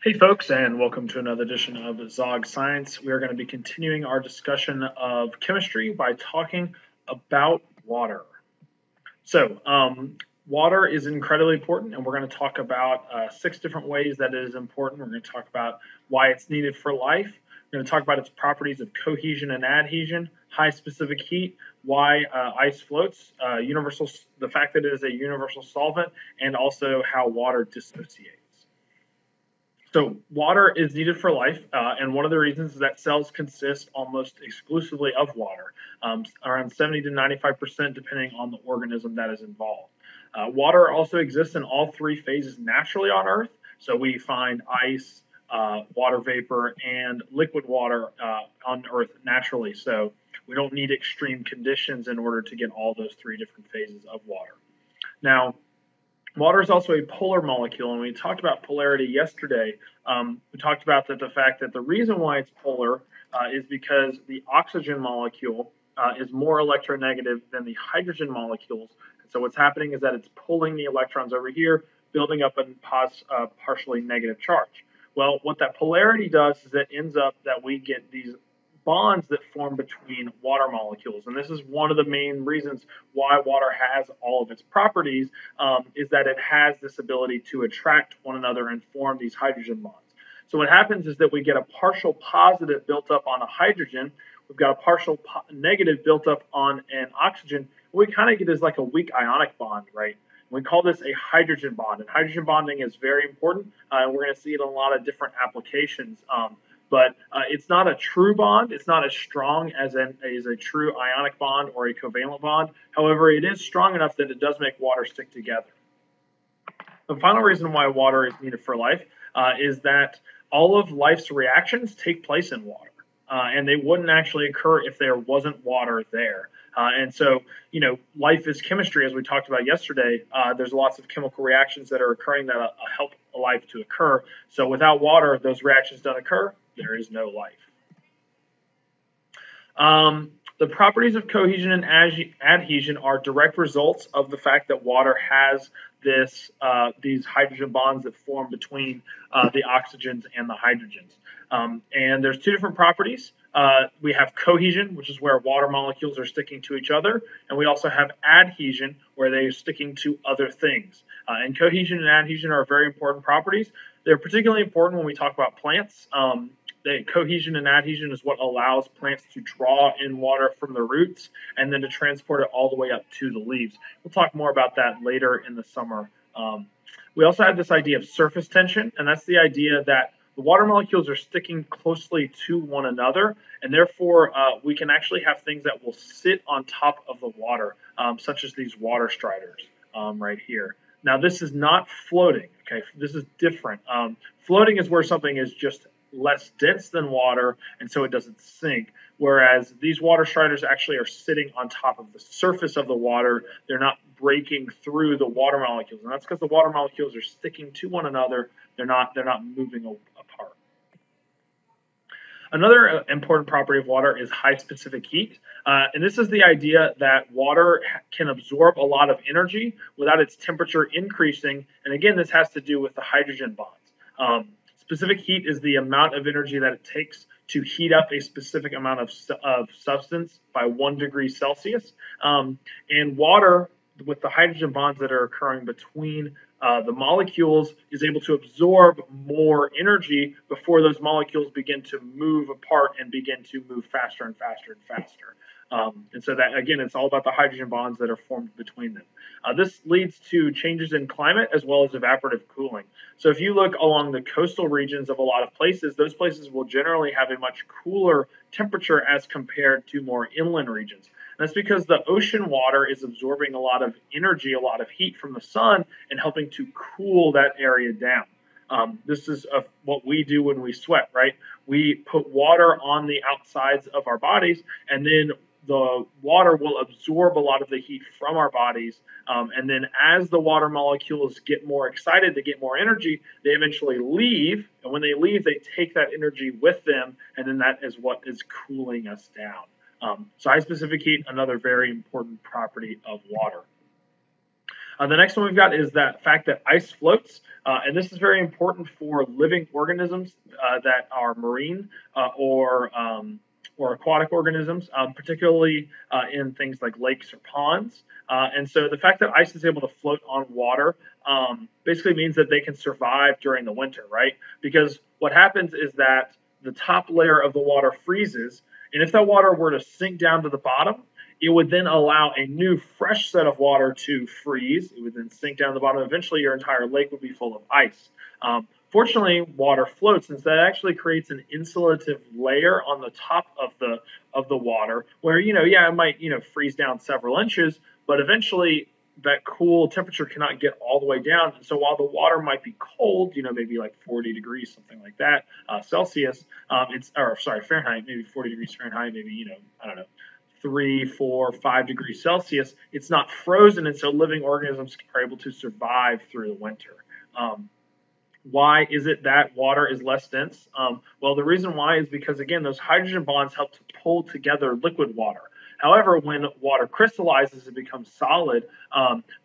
Hey folks, and welcome to another edition of Zog Science. We are going to be continuing our discussion of chemistry by talking about water. So, water is incredibly important, and we're going to talk about 6 different ways that it is important. We're going to talk about why it's needed for life. We're going to talk about its properties of cohesion and adhesion, high specific heat, why ice floats, the fact that it is a universal solvent, and also how water dissociates. So water is needed for life, and one of the reasons is that cells consist almost exclusively of water, around 70 to 95%, depending on the organism that is involved. Water also exists in all 3 phases naturally on Earth. So we find ice, water vapor, and liquid water on Earth naturally. So we don't need extreme conditions in order to get all those 3 different phases of water. Now, water is also a polar molecule, and we talked about polarity yesterday. We talked about the fact that the reason why it's polar is because the oxygen molecule is more electronegative than the hydrogen molecules. And so what's happening is that it's pulling the electrons over here, building up a partially negative charge. Well, what that polarity does is it ends up that we get these bonds that form between water molecules. And this is one of the main reasons why water has all of its properties, is that it has this ability to attract one another and form these hydrogen bonds. So what happens is that we get a partial positive built up on a hydrogen. We've got a partial negative built up on an oxygen. What we kind of get is like a weak ionic bond, right? We call this a hydrogen bond, and hydrogen bonding is very important, and we're going to see it in a lot of different applications. But it's not a true bond. It's not as strong as a true ionic bond or a covalent bond. However, it is strong enough that it does make water stick together. The final reason why water is needed for life is that all of life's reactions take place in water, and they wouldn't actually occur if there wasn't water there. And so, life is chemistry, as we talked about yesterday. There's lots of chemical reactions that are occurring that help life to occur. So without water, those reactions don't occur. There is no life. The properties of cohesion and adhesion are direct results of the fact that water has these hydrogen bonds that form between the oxygens and the hydrogens. And there's 2 different properties. We have cohesion, which is where water molecules are sticking to each other, and we also have adhesion, where they are sticking to other things. And cohesion and adhesion are very important properties. They're particularly important when we talk about plants. The cohesion and adhesion is what allows plants to draw in water from the roots and then to transport it all the way up to the leaves. We'll talk more about that later in the summer. We also have this idea of surface tension, and that's the idea that the water molecules are sticking closely to one another, and therefore we can actually have things that will sit on top of the water, such as these water striders right here. Now, this is not floating, okay? This is different. Floating is where something is just less dense than water, and so it doesn't sink, whereas these water striders actually are sitting on top of the surface of the water. They're not breaking through the water molecules, and that's because the water molecules are sticking to one another. They're not moving apart. Another important property of water is high specific heat, and this is the idea that water can absorb a lot of energy without its temperature increasing, and again, this has to do with the hydrogen bonds. Specific heat is the amount of energy that it takes to heat up a specific amount of substance by 1 degree Celsius. And water, with the hydrogen bonds that are occurring between the molecules, is able to absorb more energy before those molecules begin to move apart and begin to move faster and faster and faster. And so that, again, it's all about the hydrogen bonds that are formed between them. This leads to changes in climate as well as evaporative cooling. So if you look along the coastal regions of a lot of places, those places will generally have a much cooler temperature as compared to more inland regions. And that's because the ocean water is absorbing a lot of energy, a lot of heat from the sun, and helping to cool that area down. This is what we do when we sweat, right? We put water on the outsides of our bodies, and then the water will absorb a lot of the heat from our bodies. And then as the water molecules get more excited, they get more energy, they eventually leave. And when they leave, they take that energy with them. And then that is what is cooling us down. So high specific heat, another very important property of water. The next one we've got is that fact that ice floats, and this is very important for living organisms that are marine or aquatic organisms, particularly in things like lakes or ponds. And so the fact that ice is able to float on water basically means that they can survive during the winter, right? Because what happens is that the top layer of the water freezes, and if that water were to sink down to the bottom, it would then allow a new fresh set of water to freeze. It would then sink down to the bottom. Eventually, your entire lake would be full of ice. Fortunately, water floats, and so that actually creates an insulative layer on the top of the water, where it might freeze down several inches, but eventually that cool temperature cannot get all the way down. And so while the water might be cold, maybe like 40 degrees, something like that, Celsius, Fahrenheit, maybe 40 degrees Fahrenheit, maybe I don't know, 3, 4, 5 degrees Celsius, it's not frozen, and so living organisms are able to survive through the winter. Why is it that water is less dense? Well, the reason why is because, again, those hydrogen bonds help to pull together liquid water. However, when water crystallizes and becomes solid,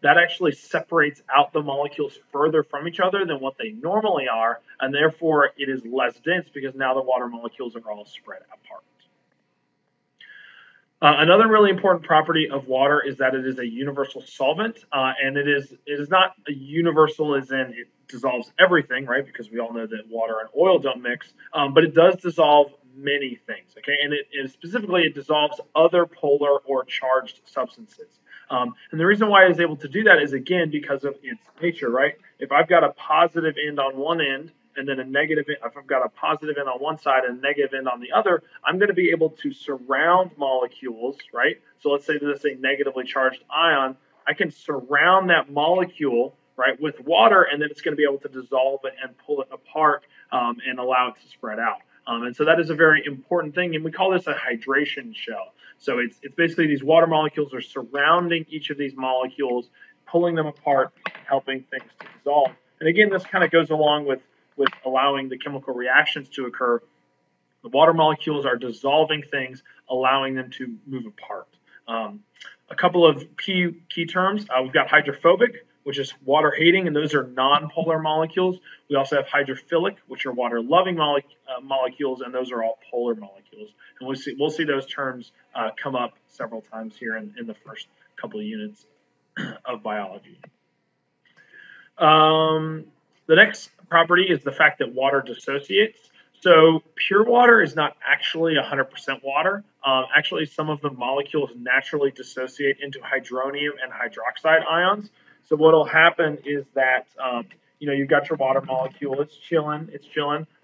that actually separates out the molecules further from each other than what they normally are, and therefore it is less dense because now the water molecules are all spread apart. Another really important property of water is that it is a universal solvent, and it is not a universal as in it dissolves everything, right? Because we all know that water and oil don't mix, but it does dissolve many things, okay? And specifically it dissolves other polar or charged substances. And the reason why it is able to do that is, again, because of its nature, right? If I've got a positive end on one end, and then a negative, if I've got a positive end on one side and a negative end on the other, I'm going to be able to surround molecules, right? So let's say this is a negatively charged ion. I can surround that molecule, right, with water, and then it's going to be able to dissolve it and pull it apart and allow it to spread out. And so that is a very important thing, and we call this a hydration shell. So it's basically these water molecules are surrounding each of these molecules, pulling them apart, helping things to dissolve. And again, this kind of goes along with allowing the chemical reactions to occur. The water molecules are dissolving things, allowing them to move apart. A couple of key terms. We've got hydrophobic, which is water hating, and those are non-polar molecules. We also have hydrophilic, which are water loving molecules, and those are all polar molecules. And we'll see those terms come up several times here in the first couple of units of biology. The next property is the fact that water dissociates. So pure water is not actually 100% water. Actually, some of the molecules naturally dissociate into hydronium and hydroxide ions. So what will happen is that you've got your water molecule, it's chilling.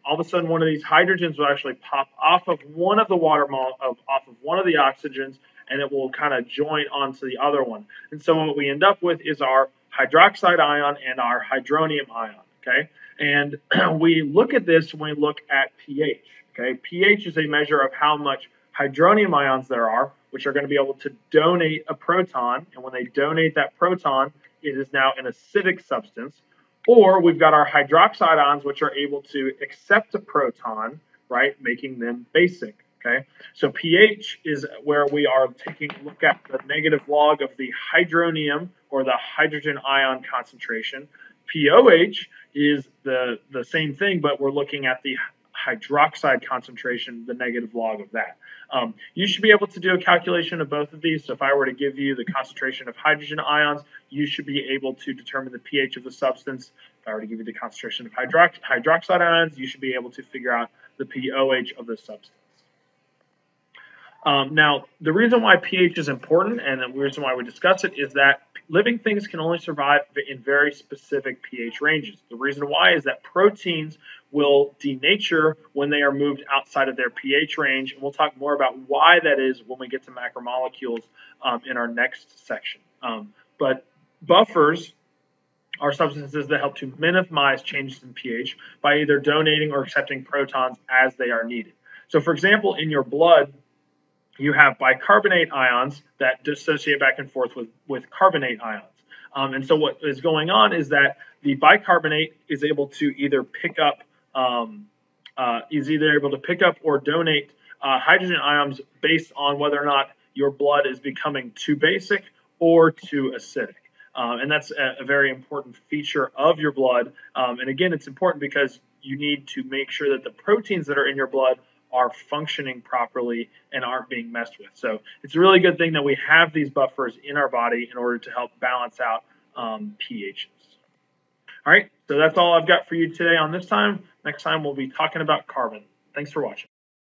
All of a sudden, one of these hydrogens will actually pop off of one of the off of one of the oxygens, and it will kind of join onto the other one. And so what we end up with is our hydroxide ion and our hydronium ion. Okay, and we look at this when we look at pH. Okay, pH is a measure of how much hydronium ions there are, which are going to be able to donate a proton, and when they donate that proton, it is now an acidic substance. Or we've got our hydroxide ions, which are able to accept a proton, right, making them basic. Okay, so pH is where we are taking a look at the negative log of the hydronium or the hydrogen ion concentration. pOH is the same thing, but we're looking at the hydroxide concentration, the negative log of that. You should be able to do a calculation of both of these. So if I were to give you the concentration of hydrogen ions, you should be able to determine the pH of the substance. If I were to give you the concentration of hydroxide ions, you should be able to figure out the pOH of the substance. Now, the reason why pH is important and the reason why we discuss it is that living things can only survive in very specific pH ranges. The reason why is that proteins will denature when they are moved outside of their pH range, and we'll talk more about why that is when we get to macromolecules in our next section. But buffers are substances that help to minimize changes in pH by either donating or accepting protons as they are needed. So, for example, in your blood, you have bicarbonate ions that dissociate back and forth with carbonate ions. And so what is going on is that the bicarbonate is able to either pick up or donate hydrogen ions based on whether or not your blood is becoming too basic or too acidic. and that's a very important feature of your blood. And again, it's important because you need to make sure that the proteins that are in your blood are functioning properly and aren't being messed with. So it's a really good thing that we have these buffers in our body in order to help balance out pHs. All right, so that's all I've got for you today on this time. Next time we'll be talking about carbon. Thanks for watching.